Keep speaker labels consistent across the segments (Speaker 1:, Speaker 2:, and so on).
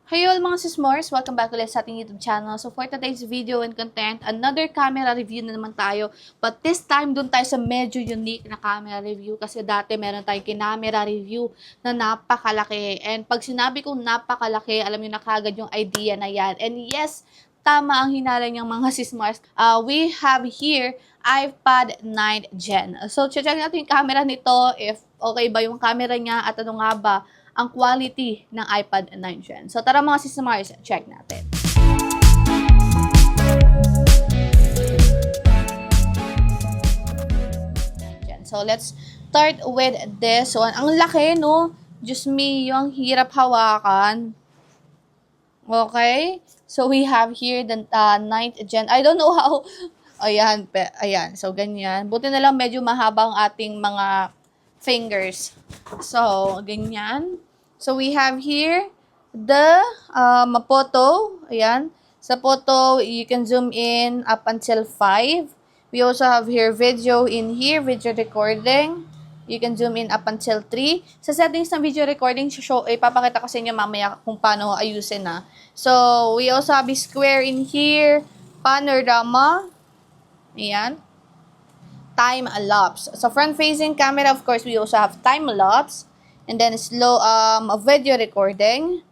Speaker 1: Hey all mga sismores! Welcome back ulit sa ating YouTube channel. So for today's video and content, another camera review na naman tayo. But this time, dun tayo sa medyo unique na camera review. Kasi dati meron tayong camera review na napakalaki. And pag sinabi kong napakalaki, alam niyo na kagad yung idea na yan. And yes, tama ang hinala niyang mga sismores. We have here iPad 9 Gen. So check natin yung camera nito, if okay ba yung camera niya at ano nga ba ang quality ng iPad 9 Gen. So tara mga sis Mars, check natin. So let's start with this one. Ang laki, no? Diyos me, yung hirap hawakan. Okay? So we have here the 9th Gen. I don't know how. Ayan, ayan. So ganyan. Buti na lang medyo mahaba ang ating mga fingers. So, ganyan. So, we have here the photo. Ayan. Sa photo, you can zoom in up until 5. We also have here video in here, video recording. You can zoom in up until 3. Sa settings ng video recording, ipapakita ko sa inyo mamaya kung paano ayusin na. So, we also have a square in here, panorama. Ayan. Time-lapse. So, front-facing camera, of course, we also have time-lapse. And then, slow video recording.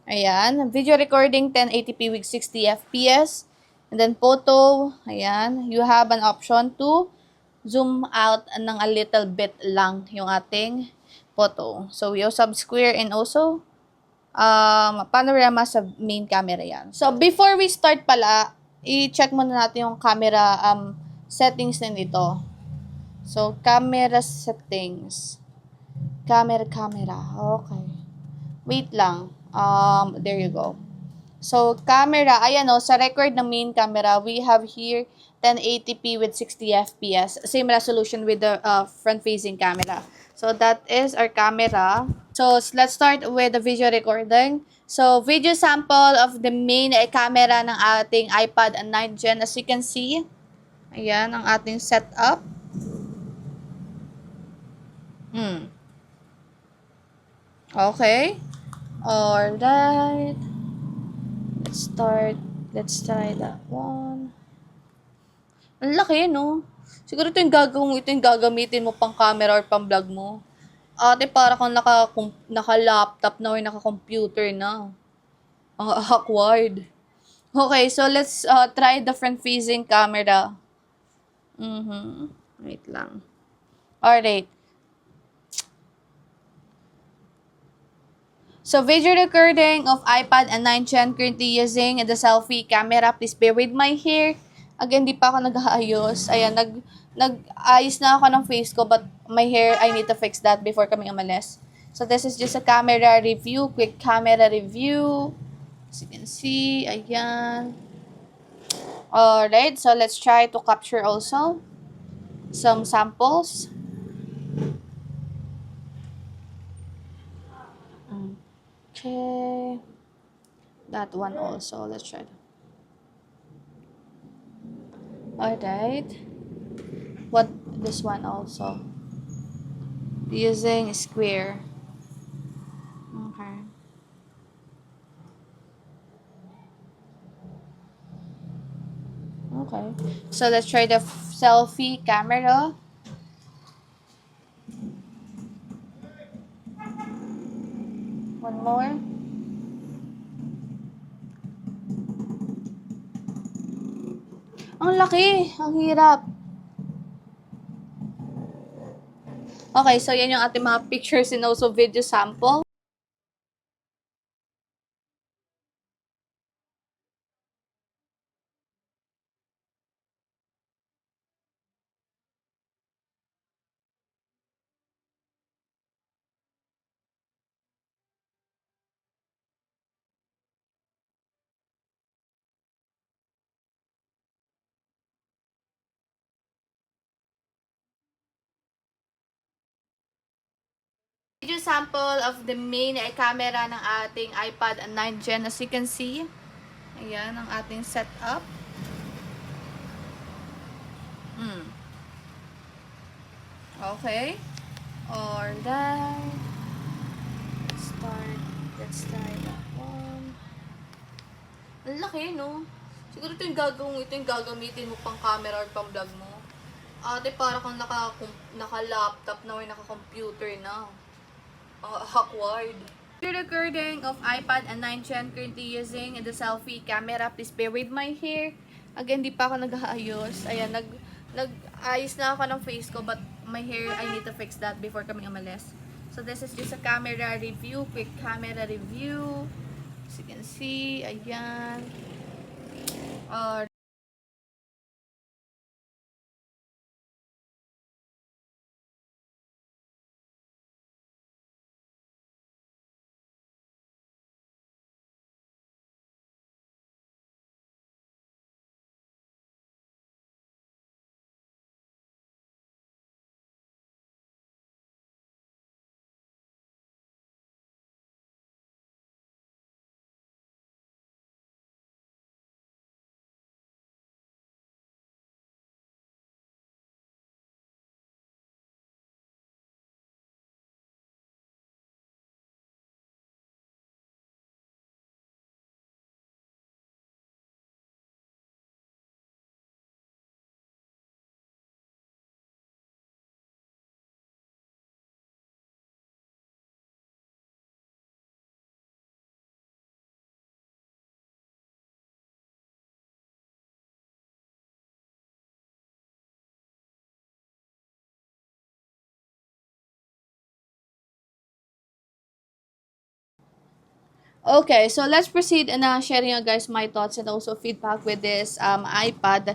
Speaker 1: Ayan. Video recording, 1080p with 60 FPS. And then, photo. Ayan. You have an option to zoom out ng a little bit lang yung ating photo. So, we also have square and also panorama sa main camera yan. So, before we start pala, i-check muna natin yung camera settings na nito. So, camera settings. Camera. Okay. Wait lang. There you go. So, camera. Ayan o, sa record ng main camera, we have here 1080p with 60 FPS. Same resolution with the front-facing camera. So, that is our camera. So, let's start with the video recording. So, video sample of the main camera ng ating iPad 9 Gen. As you can see, ayan ang ating setup. Okay. Alright. Let's try that one. Ang laki, no? Siguro ito yung gagamitin mo pang camera or pang vlog mo. Ate, para kang naka-laptop na or naka-computer na. Ang awkward. Okay, so let's try the front-facing camera. Wait lang. Alright. So, video recording of iPad 9 Gen currently using the selfie camera. Please bear with my hair. Again, di pa ako nag-aayos. Ayan, nag-ayos na ako ng face ko, but my hair, I need to fix that before kami umalis. So, this is just a camera review, quick camera review. As you can see, ayan. Alright, so let's try to capture also some samples. Okay, that one also. Let's try that. Alright, what this one also using square. Okay, so let's try the selfie camera. One more. Ang laki. Ang hirap. Okay, so yan yung ating mga pictures and also video sample. Video sample of the main camera ng ating iPad 9 Gen. As you can see, ayan ang ating setup. Okay. Alright. Let's try that one. Ang laki, no? Siguro ito yung gagamitin mo pang camera or pang vlog mo. Ate, para kang naka-laptop na or naka-computer na. Awkward. Recording of iPad and 9 Gen currently using the selfie camera. Please bear with my hair. Again, di pa ako nag-aayos. Ayan, nag-ayos na ako ng face ko, but my hair, I need to fix that before kami umalis. So, this is just a camera review, quick camera review. As you can see, ayan. Okay, so let's proceed na sharing guys my thoughts and also feedback with this iPad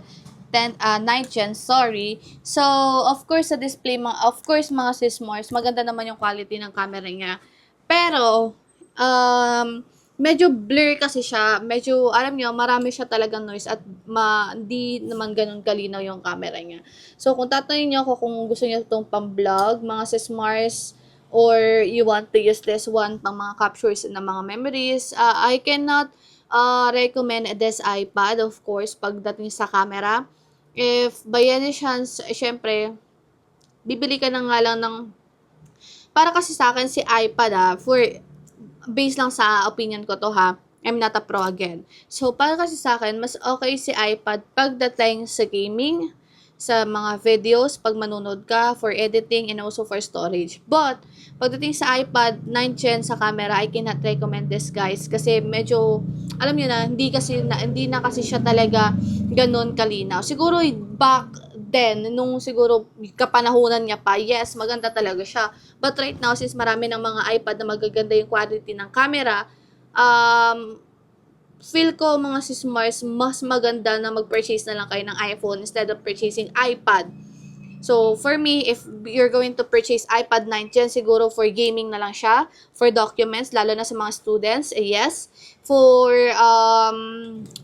Speaker 1: 9th Gen, sorry. So, of course, sa display, of course, mga sismores, maganda naman yung quality ng camera niya. Pero, medyo blur kasi siya. Medyo, alam niyo, marami siya talagang noise at hindi naman ganun kalinaw yung camera niya. So, kung tatanungin niyo ako kung gusto niyo itong pang-vlog, mga sismores, or you want to use this one pang mga captures ng mga memories, I cannot recommend this iPad, of course, pagdating sa camera. If by any chance, syempre, bibili ka na nga lang ng, para kasi sa akin si iPad for, based lang sa opinion ko to ha, I'm not a pro again. So, para kasi sa akin, mas okay si iPad pagdating sa gaming, sa mga videos, pag manunod ka, for editing, and also for storage. But, pagdating sa iPad 9th Gen sa camera, I cannot recommend this guys kasi medyo, alam niyo na, hindi na kasi siya talaga ganun kalinaw. Siguro back then, nung siguro kapanahunan niya pa, yes, maganda talaga siya. But right now, since marami ng mga iPad na magaganda yung quality ng camera, feel ko mga sismars, mas maganda na mag-purchase na lang kayo ng iPhone instead of purchasing iPad. So, for me, if you're going to purchase iPad 9 Gen, siguro for gaming na lang siya. For documents, lalo na sa mga students, yes. For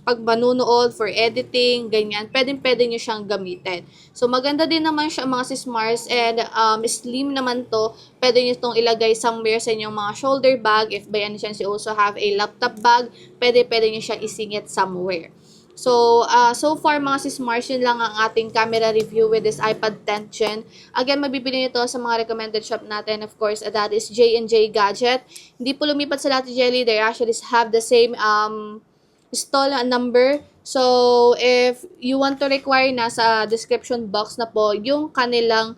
Speaker 1: pag manunood, for editing, ganyan, pwede nyo siyang gamitin. So, maganda din naman siya mga sismars and slim naman to. Pwede nyo itong ilagay somewhere sa inyong mga shoulder bag. If by any chance you also have a laptop bag, pwede nyo siyang isingit somewhere. So, so far mga sismars, yun lang ang ating camera review with this iPad 10th Gen. Again, mabibili nito sa mga recommended shop natin. Of course, that is J&J Gadget. Hindi po lumipat sa Latte Jelly. They actually have the same stall number. So, if you want to require, nasa description box na po yung kanilang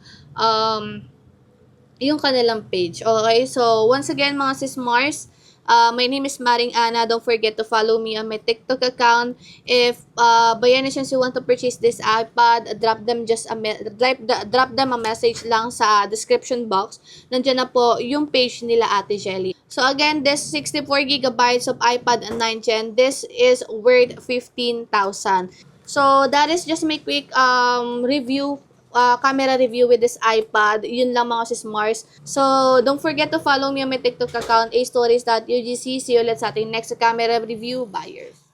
Speaker 1: page. Okay? So, once again, mga sismars, my name is Maring Ana. Don't forget to follow me on my TikTok account. If by any chance you want to purchase this iPad, drop them a message lang sa description box. Nandiyan na po yung page nila Ate Jelly. So again, this 64 gigabytes of iPad and 9 Gen, this is worth 15,000. So that is just my quick review, camera review with this iPad. Yun lang mga sismars. So, don't forget to follow me on my TikTok account, astories.ugc. See you ulit sa ating next camera review. Bye!